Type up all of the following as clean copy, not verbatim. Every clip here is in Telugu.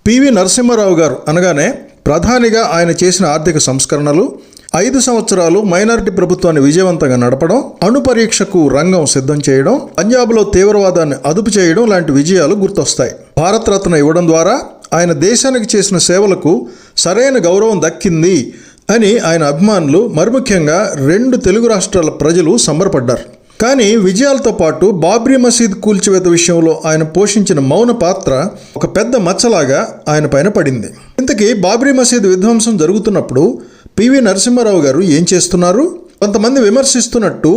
పివి నరసింహారావు గారు అనగానే ప్రధానిగా ఆయన చేసిన ఆర్థిక సంస్కరణలు, 5 సంవత్సరాలు మైనారిటీ ప్రభుత్వాన్ని విజయవంతంగా నడపడం, అణు పరీక్షకు రంగం సిద్ధం చేయడం, పంజాబ్లో తీవ్రవాదాన్ని అదుపు చేయడం లాంటి విజయాలు గుర్తొస్తాయి. భారతరత్న ఇవ్వడం ద్వారా ఆయన దేశానికి చేసిన సేవలకు సరైన గౌరవం దక్కింది అని ఆయన అభిమానులు, మరి ముఖ్యంగా 2 తెలుగు రాష్ట్రాల ప్రజలు సంబరపడ్డారు. కానీ విజయాలతో పాటు బాబ్రీ మసీద్ కూల్చివేత విషయంలో ఆయన పోషించిన మౌన పాత్ర ఒక పెద్ద మచ్చలాగా ఆయన పైన పడింది. ఇంతకీ బాబ్రీ మసీద్ విధ్వంసం జరుగుతున్నప్పుడు పివి నరసింహారావు గారు ఏం చేస్తున్నారు? కొంతమంది విమర్శిస్తున్నట్టు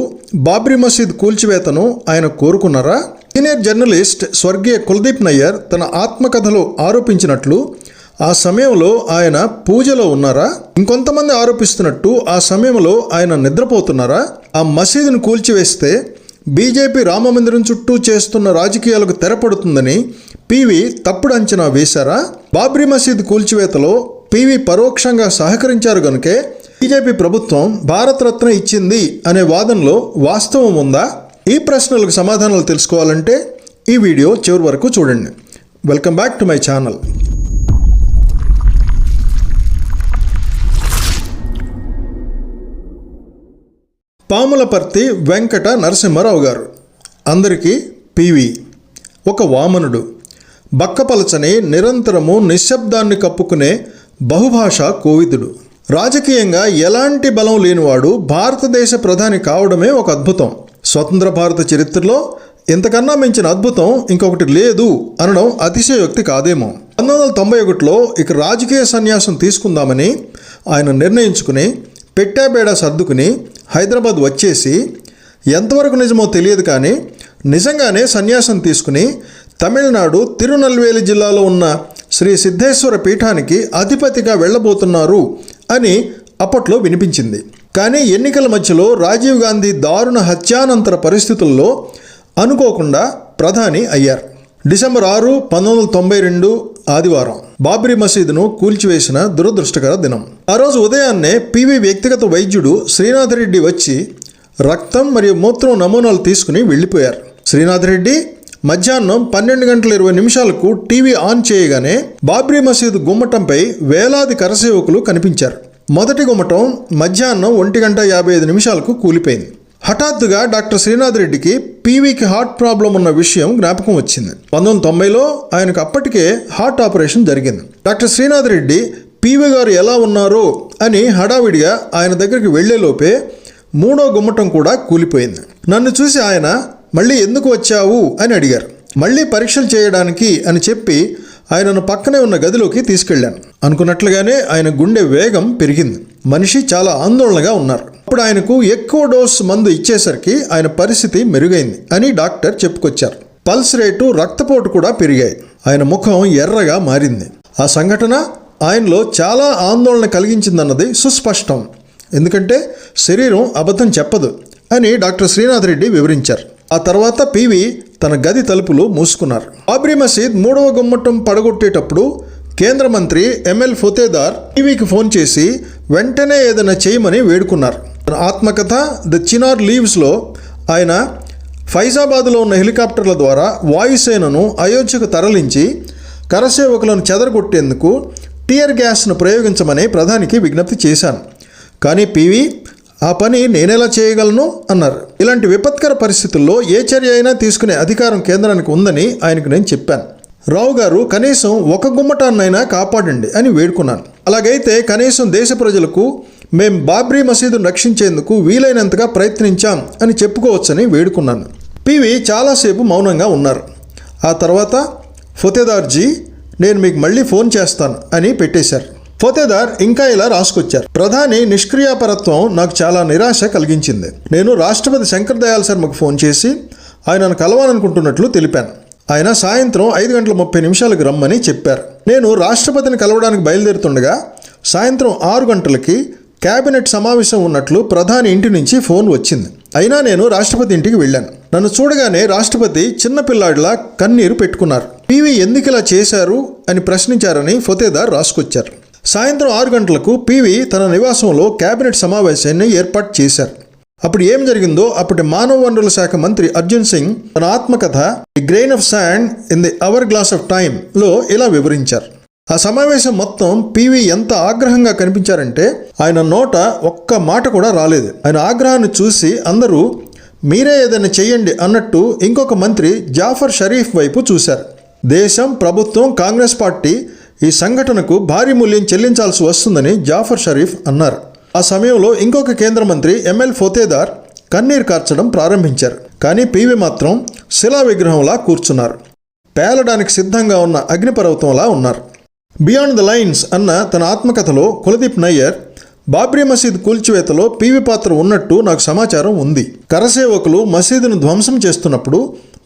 బాబ్రీ మసీద్ కూల్చివేతను ఆయన కోరుకున్నారా? సీనియర్ జర్నలిస్ట్ స్వర్గీయ కుల్దీప్ నయ్యర్ తన ఆత్మకథలో ఆరోపించినట్లు ఆ సమయంలో ఆయన పూజలో ఉన్నారా? ఇంకొంతమంది ఆరోపిస్తున్నట్టు ఆ సమయంలో ఆయన నిద్రపోతున్నారా? ఆ మసీదును కూల్చివేస్తే బీజేపీ రామమందిరం చుట్టూ చేస్తున్న రాజకీయాలకు తెరపడుతుందని పివి తప్పుడు అంచనా వేశారా? బాబ్రీ మసీద్ కూల్చివేతలో పివి పరోక్షంగా సహకరించారు కనుకే బీజేపీ ప్రభుత్వం భారతరత్న ఇచ్చింది అనే వాదనలో వాస్తవం ఉందా? ఈ ప్రశ్నలకు సమాధానాలు తెలుసుకోవాలంటే ఈ వీడియో చివరి వరకు చూడండి. Welcome back to my channel. Pamulaparthi Venkata Narasimha Rao, అందరికీ పివి. ఒక వామనుడు, బక్కపలచని, నిరంతరము నిశ్శబ్దాన్ని కప్పుకునే బహుభాషా కోవిదుడు. రాజకీయంగా ఎలాంటి బలం లేనివాడు భారతదేశ ప్రధాని కావడమే ఒక అద్భుతం. స్వతంత్ర భారత చరిత్రలో ఇంతకన్నా మించిన అద్భుతం ఇంకొకటి లేదు అనడం అతిశయోక్తి కాదేమో. 1991లో ఇక రాజకీయ సన్యాసం తీసుకుందామని ఆయన నిర్ణయించుకుని పెట్టాబేడా సర్దుకుని హైదరాబాద్ వచ్చేసి, ఎంతవరకు నిజమో తెలియదు కానీ నిజంగానే సన్యాసం తీసుకుని తమిళనాడు తిరునల్వేలి జిల్లాలో ఉన్న శ్రీ సిద్ధేశ్వర పీఠానికి అధిపతిగా వెళ్ళబోతున్నారు అని అప్పట్లో వినిపించింది. కానీ ఎన్నికల మధ్యలో రాజీవ్ గాంధీ దారుణ హత్యానంతర పరిస్థితుల్లో అనుకోకుండా ప్రధాని అయ్యారు. డిసెంబర్ 6, 1992 ఆదివారం బాబ్రీ మసీదును కూల్చివేసిన దురదృష్టకర దినం. ఆ రోజు ఉదయాన్నే పివి వ్యక్తిగత వైద్యుడు శ్రీనాథ్ రెడ్డి వచ్చి రక్తం మరియు మూత్రం నమూనాలు తీసుకుని వెళ్ళిపోయారు. శ్రీనాథ్ రెడ్డి మధ్యాహ్నం 12:20 టీవీ ఆన్ చేయగానే బాబ్రీ మసీదు గుమ్మటంపై వేలాది కరసేవకులు కనిపించారు. మొదటి గుమ్మటం మధ్యాహ్నం 1:55 కూలిపోయింది. హఠాత్తుగా డాక్టర్ శ్రీనాథ్ రెడ్డికి పివికి హార్ట్ ప్రాబ్లం ఉన్న విషయం జ్ఞాపకం వచ్చింది. 1990లో ఆయనకు అప్పటికే హార్ట్ ఆపరేషన్ జరిగింది. డాక్టర్ శ్రీనాథ్ రెడ్డి పివి గారు ఎలా ఉన్నారో అని హడావిడిగా ఆయన దగ్గరికి వెళ్లేలోపే 3వ గుమ్మటం కూడా కూలిపోయింది. నన్ను చూసి ఆయన మళ్ళీ ఎందుకు వచ్చావు అని అడిగారు. మళ్ళీ పరీక్షలు చేయడానికి అని చెప్పి ఆయనను పక్కనే ఉన్న గదిలోకి తీసుకెళ్లాను. అనుకున్నట్లుగానే ఆయన గుండె వేగం పెరిగింది. మనిషి చాలా ఆందోళనగా ఉన్నారు. అప్పుడు ఆయనకు ఎక్కువ డోస్ మందు ఇచ్చేసరికి ఆయన పరిస్థితి మెరుగైంది అని డాక్టర్ చెప్పుకొచ్చారు. పల్స్ రేటు, రక్తపోటు కూడా పెరిగాయి. ఆయన ముఖం ఎర్రగా మారింది. ఆ సంఘటన ఆయనలో చాలా ఆందోళన కలిగించిందన్నది సుస్పష్టం. ఎందుకంటే శరీరం అబద్ధం చెప్పదు అని డాక్టర్ శ్రీనాథ్ రెడ్డి వివరించారు. ఆ తర్వాత పివి తన గది తలుపులు మూసుకున్నారు. బాబ్రీ మసీద్ 3వ గుమ్మటం పడగొట్టేటప్పుడు కేంద్ర మంత్రి ఎంఎల్ ఫోతేదార్ పివికి ఫోన్ చేసి వెంటనే ఏదైనా చేయమని వేడుకున్నారు. తన ఆత్మకథ ద చినార్ లీవ్స్లో ఆయన ఫైజాబాద్లో ఉన్న హెలికాప్టర్ల ద్వారా వాయుసేనను అయోధ్యకు తరలించి కరసేవకులను చెదరగొట్టేందుకు టియర్ గ్యాస్ను ప్రయోగించమని ప్రధానికి విజ్ఞప్తి చేశాను. కానీ పివి ఆ పని నేనెలా చేయగలను అన్నారు. ఇలాంటి విపత్కర పరిస్థితుల్లో ఏ చర్య అయినా తీసుకునే అధికారం కేంద్రానికి ఉందని ఆయనకు నేను చెప్పాను. రావు గారు కనీసం ఒక గుమ్మటాన్నైనా కాపాడండి అని వేడుకున్నాను. అలాగైతే కనీసం దేశ ప్రజలకు మేం బాబ్రీ మసీదును రక్షించేందుకు వీలైనంతగా ప్రయత్నించాం అని చెప్పుకోవచ్చని వేడుకున్నాను. పివి చాలాసేపు మౌనంగా ఉన్నారు. ఆ తర్వాత ఫోతేదార్జీ, నేను మీకు మళ్ళీ ఫోన్ చేస్తాను అని పెట్టేశారు. ఫోతేదార్ ఇంకా ఇలా రాసుకొచ్చారు. ప్రధాని నిష్క్రియాపరత్వం నాకు చాలా నిరాశ కలిగించింది. నేను రాష్ట్రపతి శంకర్ దయాళ్ శర్మకు ఫోన్ చేసి ఆయనను కలవాలనుకుంటున్నట్లు తెలిపాను. ఆయన సాయంత్రం 5:30 రమ్మని చెప్పారు. నేను రాష్ట్రపతిని కలవడానికి బయలుదేరుతుండగా సాయంత్రం 6 గంటలకి కేబినెట్ సమావేశం ఉన్నట్లు ప్రధాని ఇంటి నుంచి ఫోన్ వచ్చింది. అయినా నేను రాష్ట్రపతి ఇంటికి వెళ్ళాను. నన్ను చూడగానే రాష్ట్రపతి చిన్నపిల్లాడిలా కన్నీరు పెట్టుకున్నారు. పివి ఎందుకు ఇలా చేశారు అని ప్రశ్నించారని ఫోతేదార్ రాసుకొచ్చారు. సాయంత్రం 6 గంటలకు పివి తన నివాసంలో కేబినెట్ సమావేశాన్ని ఏర్పాటు చేశారు. అప్పుడు ఏం జరిగిందో అప్పటి మానవ వనరుల శాఖ మంత్రి అర్జున్ సింగ్ తన ఆత్మకథ the grain of sand in the hourglass of time లో ఇలా వివరించారు. ఆ సమావేశం మొత్తం పివి ఎంత ఆగ్రహంగా కనిపించారంటే ఆయన నోట ఒక్క మాట కూడా రాలేదు. ఆయన ఆగ్రహాన్ని చూసి అందరూ మీరే ఏదైనా చెయ్యండి అన్నట్టు ఇంకొక మంత్రి జాఫర్ షరీఫ్ వైపు చూశారు. దేశం, ప్రభుత్వం, కాంగ్రెస్ పార్టీ ఈ సంఘటనకు భారీ మూల్యం చెల్లించాల్సి వస్తుందని జాఫర్ షరీఫ్ అన్నారు. ఆ సమయంలో ఇంకొక కేంద్ర మంత్రి ఎంఎల్ ఫోతేదార్ కన్నీరు కార్చడం ప్రారంభించారు. కానీ పివి మాత్రం శిలా విగ్రహంలా కూర్చున్నారు. పేలడానికి సిద్ధంగా ఉన్న అగ్నిపర్వతంలా ఉన్నారు. బియాండ్ ద లైన్స్ అన్న తన ఆత్మకథలో కులదీప్ నయ్యర్ బాబ్రీ మసీద్ కూల్చివేతలో పివి పాత్ర ఉన్నట్టు నాకు సమాచారం ఉంది. కరసేవకులు మసీదును ధ్వంసం చేస్తున్నప్పుడు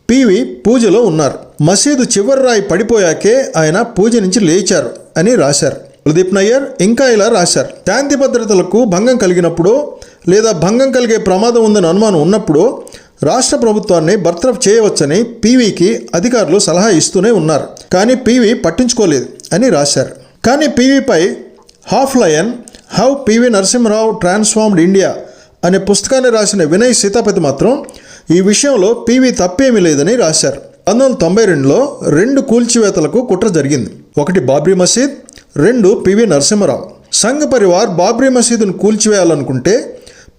పివి పూజలో ఉన్నారు. మసీదు చివరి రాయి పడిపోయాకే ఆయన పూజ నుంచి లేచారు అని రాశారు. కులదీప్ నయ్యర్ ఇంకా ఇలా రాశారు: శాంతి భద్రతలకు భంగం కలిగినప్పుడో లేదా భంగం కలిగే ప్రమాదం ఉందని అనుమానం ఉన్నప్పుడో రాష్ట్ర ప్రభుత్వాన్ని బర్తరఫ్ చేయవచ్చని పివికి అధికారులు సలహా ఇస్తూనే ఉన్నారు. కానీ పివి పట్టించుకోలేదు అని రాశారు. కానీ పివిపై half lion how PV Narasimha Rao transformed India అనే పుస్తకాన్ని రాసిన వినయ్ సీతాపతి మాత్రం ఈ విషయంలో పివి తప్పేమీ లేదని రాశారు. 1992లో 2 కూల్చివేతలకు కుట్ర జరిగింది. ఒకటి బాబ్రీ మసీద్, 2 పివి నరసింహరావు. సంఘ్ పరివార్ బాబ్రీ మసీదును కూల్చివేయాలనుకుంటే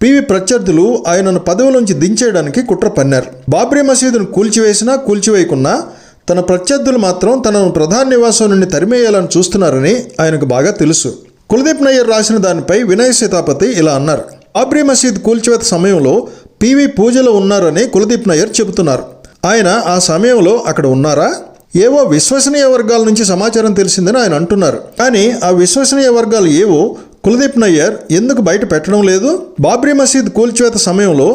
పివి ప్రత్యర్థులు ఆయనను పదవిలోంచి దించేయడానికి కుట్ర పన్నారు. బాబ్రీ మసీదును కూల్చివేసినా కూల్చివేయకున్నా తన ప్రత్యర్థులు మాత్రం తనను ప్రధాన నివాసం నుండి తరిమేయాలని చూస్తున్నారని ఆయనకు బాగా తెలుసు. కులదీప్ నయ్యర్ రాసిన దానిపై వినయ్ సీతాపతి ఇలా అన్నారు: బాబ్రీ మసీద్ కూల్చివేత సమయంలో పివి పూజలో ఉన్నారని కులదీప్ నయ్యర్ చెబుతున్నారు. ఆయన ఆ సమయంలో అక్కడ ఉన్నారా? ఏవో విశ్వసనీయ వర్గాల నుంచి సమాచారం తెలిసిందని ఆయన అంటున్నారు. కానీ ఆ విశ్వసనీయ వర్గాలు ఏవో కులదీప్ నయ్యర్ ఎందుకు బయట పెట్టడం లేదు? బాబ్రీ మసీద్ కూల్చివేత సమయంలో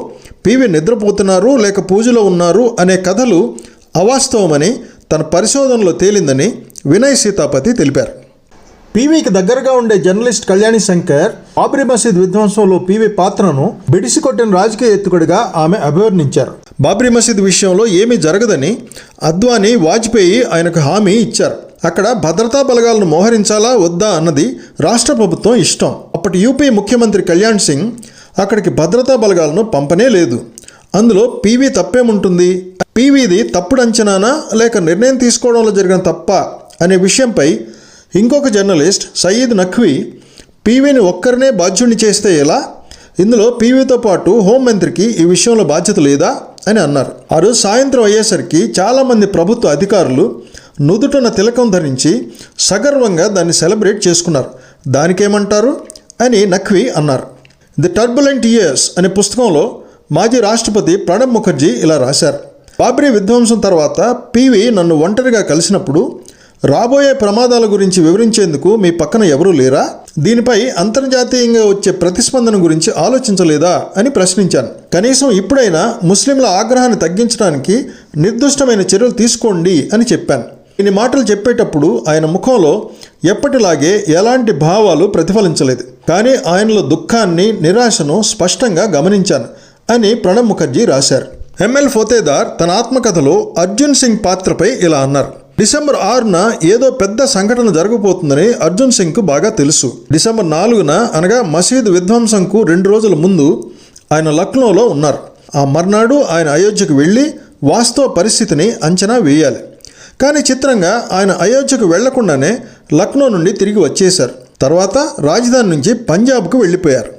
పివి నిద్రపోతున్నారు లేక పూజలో ఉన్నారు అనే కథలు అవాస్తవమని తన పరిశోధనలో తేలిందని వినయ్ సీతాపతి తెలిపారు. పివికి దగ్గరగా ఉండే జర్నలిస్ట్ కళ్యాణి శంకర్ బాబ్రీ మసీద్ విధ్వంసంలో పివి పాత్రను బిడిసికొట్టిన రాజకీయ ఎత్తుగడిగా ఆమె అభివర్ణించారు. బాబ్రీ మసీద్ విషయంలో ఏమీ జరగదని అద్వానీ, వాజ్పేయి ఆయనకు హామీ ఇచ్చారు. అక్కడ భద్రతా బలగాలను మోహరించాలా వద్దా అన్నది రాష్ట్ర ప్రభుత్వం ఇష్టం. అప్పటి యూపీ ముఖ్యమంత్రి కళ్యాణ్ సింగ్ అక్కడికి భద్రతా బలగాలను పంపనే లేదు. అందులో పివి తప్పేముంటుంది? పివిది తప్పుడు అంచనానా లేక నిర్ణయం తీసుకోవడంలో జరిగిన తప్ప అనే విషయంపై ఇంకొక జర్నలిస్ట్ సయీద్ నఖ్వీ పివిని ఒక్కరినే బాధ్యుడిని చేస్తే ఎలా? ఇందులో పివితో పాటు హోంమంత్రికి ఈ విషయంలో బాధ్యత లేదా అని అన్నారు. ఆ రోజు సాయంత్రం అయ్యేసరికి చాలామంది ప్రభుత్వ అధికారులు నుదుటన తిలకం ధరించి సగర్వంగా దాన్ని సెలబ్రేట్ చేసుకున్నారు. దానికేమంటారు అని నఖ్వీ అన్నారు. ది టర్బులెంట్ ఇయర్స్ అనే పుస్తకంలో మాజీ రాష్ట్రపతి ప్రణబ్ ముఖర్జీ ఇలా రాశారు: బాబ్రీ విధ్వంసం తర్వాత పివి నన్ను ఒంటరిగా కలిసినప్పుడు రాబోయే ప్రమాదాల గురించి వివరించేందుకు మీ పక్కన ఎవరూ లేరా? దీనిపై అంతర్జాతీయంగా వచ్చే ప్రతిస్పందన గురించి ఆలోచించలేదా అని ప్రశ్నించాను. కనీసం ఇప్పుడైనా ముస్లింల ఆగ్రహాన్ని తగ్గించడానికి నిర్దిష్టమైన చర్యలు తీసుకోండి అని చెప్పాను. ఇన్ని మాటలు చెప్పేటప్పుడు ఆయన ముఖంలో ఎప్పటిలాగే ఎలాంటి భావాలు ప్రతిఫలించలేదు. కానీ ఆయనలో దుఃఖాన్ని, నిరాశను స్పష్టంగా గమనించాను అని ప్రణబ్ ముఖర్జీ రాశారు. ఎంఎల్ ఫోతేదార్ తన ఆత్మకథలో అర్జున్ సింగ్ పాత్రపై ఇలా అన్నారు: డిసెంబర్ 6న ఏదో పెద్ద సంఘటన జరగబోతుందని అర్జున్ సింగ్కు బాగా తెలుసు. డిసెంబర్ 4న అనగా మసీదు విధ్వంసంకు 2 రోజుల ముందు ఆయన లక్నోలో ఉన్నారు. ఆ మర్నాడు ఆయన అయోధ్యకు వెళ్ళి వాస్తవ పరిస్థితిని అంచనా వేయాలి. కానీ చిత్రంగా ఆయన అయోధ్యకు వెళ్లకుండానే లక్నో నుండి తిరిగి వచ్చేశారు. తర్వాత రాజధాని నుంచి పంజాబ్కు వెళ్ళిపోయారు.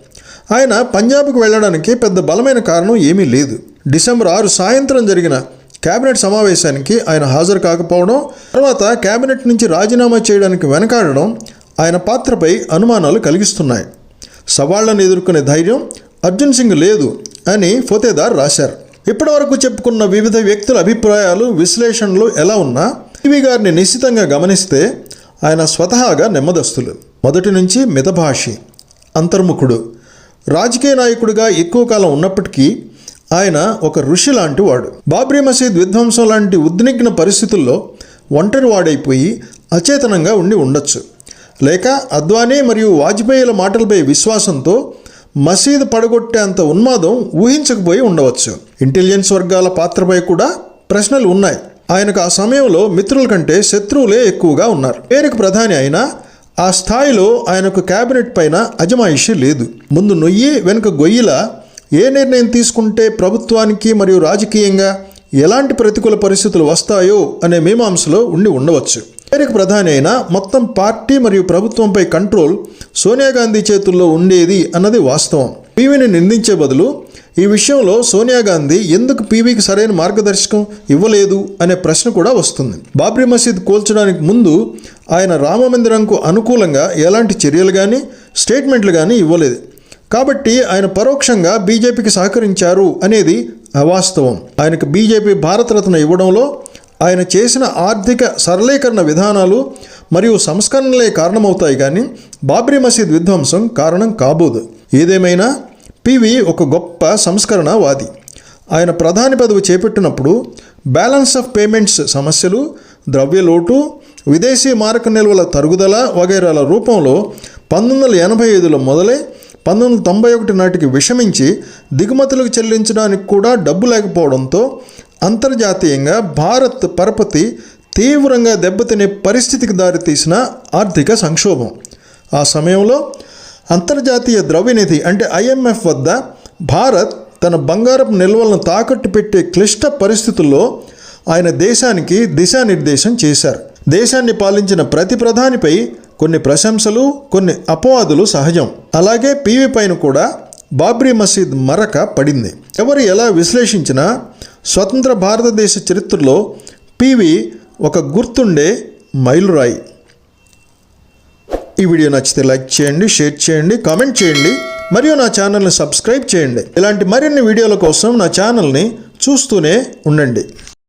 ఆయన పంజాబ్కు వెళ్ళడానికి పెద్ద బలమైన కారణం ఏమీ లేదు. డిసెంబర్ 6 సాయంత్రం జరిగిన కేబినెట్ సమావేశానికి ఆయన హాజరు కాకపోవడం, తర్వాత కేబినెట్ నుంచి రాజీనామా చేయడానికి వెనకాడడం ఆయన పాత్రపై అనుమానాలు కలిగిస్తున్నాయి. సవాళ్లను ఎదుర్కొనే ధైర్యం అర్జున్ సింగ్ లేదు అని ఫోతేదార్ రాశారు. ఇప్పటివరకు చెప్పుకున్న వివిధ వ్యక్తుల అభిప్రాయాలు, విశ్లేషణలు ఎలా ఉన్నా పివి గారిని నిశ్చితంగా గమనిస్తే ఆయన స్వతహాగా నెమ్మదస్తులు. మొదటి నుంచి మితభాషి, అంతర్ముఖుడు. రాజకీయ నాయకుడిగా ఎక్కువ కాలం ఉన్నప్పటికీ ఆయన ఒక ఋషి లాంటి వాడు. బాబ్రీ మసీద్ విధ్వంసం లాంటి ఉద్విగ్న పరిస్థితుల్లో ఒంటరి వాడైపోయి అచేతనంగా ఉండి ఉండొచ్చు. లేక అద్వానీ మరియు వాజ్పేయిల మాటలపై విశ్వాసంతో మసీదు పడగొట్టేంత ఉన్మాదం ఊహించకపోయి ఉండవచ్చు. ఇంటెలిజెన్స్ వర్గాల పాత్రపై కూడా ప్రశ్నలు ఉన్నాయి. ఆయనకు ఆ సమయంలో మిత్రుల కంటే శత్రువులే ఎక్కువగా ఉన్నారు. పేరుకు ప్రధాని అయినా ఆ స్థాయిలో ఆయనకు కేబినెట్ పైన అజమాయిషీ లేదు. ముందు నొయ్యి వెనుక గొయ్యిలా ఏ నిర్ణయం తీసుకుంటే ప్రభుత్వానికి మరియు రాజకీయంగా ఎలాంటి ప్రతికూల పరిస్థితులు వస్తాయో అనే మీమాంసలో ఉండవచ్చు. అమెరికా ప్రధాని అయినా మొత్తం పార్టీ మరియు ప్రభుత్వంపై కంట్రోల్ సోనియా గాంధీ చేతుల్లో ఉండేది అన్నది వాస్తవం. పీవీని నిందించే బదులు ఈ విషయంలో సోనియా గాంధీ ఎందుకు పీవీకి సరైన మార్గదర్శకం ఇవ్వలేదు అనే ప్రశ్న కూడా వస్తుంది. బాబ్రీ మసీద్ కూల్చడానికి ముందు ఆయన రామమందిరంకు అనుకూలంగా ఎలాంటి చర్యలు కానీ స్టేట్మెంట్లు కానీ ఇవ్వలేదు. కాబట్టి ఆయన పరోక్షంగా బీజేపీకి సహకరించారు అనేది అవాస్తవం. ఆయనకు బీజేపీ భారతరత్న ఇవ్వడంలో ఆయన చేసిన ఆర్థిక సరళీకరణ విధానాలు మరియు సంస్కరణలే కారణమవుతాయి, కానీ బాబ్రీ మసీద్ విధ్వంసం కారణం కాబోదు. ఏదేమైనా పీవీ ఒక గొప్ప సంస్కరణవాది. ఆయన ప్రధాని పదవి చేపట్టినప్పుడు బ్యాలెన్స్ ఆఫ్ పేమెంట్స్ సమస్యలు, ద్రవ్యలోటు, విదేశీ మారక నిల్వల తరుగుదల వగైరాల రూపంలో 1985లో మొదలై 1991 నాటికి విషమించి దిగుమతులకు చెల్లించడానికి కూడా డబ్బు లేకపోవడంతో అంతర్జాతీయంగా భారత్ పరపతి తీవ్రంగా దెబ్బతినే పరిస్థితికి దారితీసిన ఆర్థిక సంక్షోభం. ఆ సమయంలో అంతర్జాతీయ ద్రవ్యనిధి అంటే IMF వద్ద భారత్ తన బంగారపు నిల్వలను తాకట్టు పెట్టే క్లిష్ట పరిస్థితుల్లో ఆయన దేశానికి దిశానిర్దేశం చేశారు. దేశాన్ని పాలించిన ప్రతి ప్రధానిపై కొన్ని ప్రశంసలు, కొన్ని అపవాదులు సహజం. అలాగే పీవీ పైన కూడా బాబ్రీ మసీద్ మరక పడింది. ఎవరు ఎలా విశ్లేషించినా స్వతంత్ర భారతదేశ చరిత్రలో పీవీ ఒక గుర్తుండే మైలురాయి. ఈ వీడియో నచ్చితే లైక్ చేయండి, షేర్ చేయండి, కామెంట్ చేయండి మరియు నా ఛానల్ని సబ్స్క్రైబ్ చేయండి. ఇలాంటి మరిన్ని వీడియోల కోసం నా ఛానల్ని చూస్తూనే ఉండండి.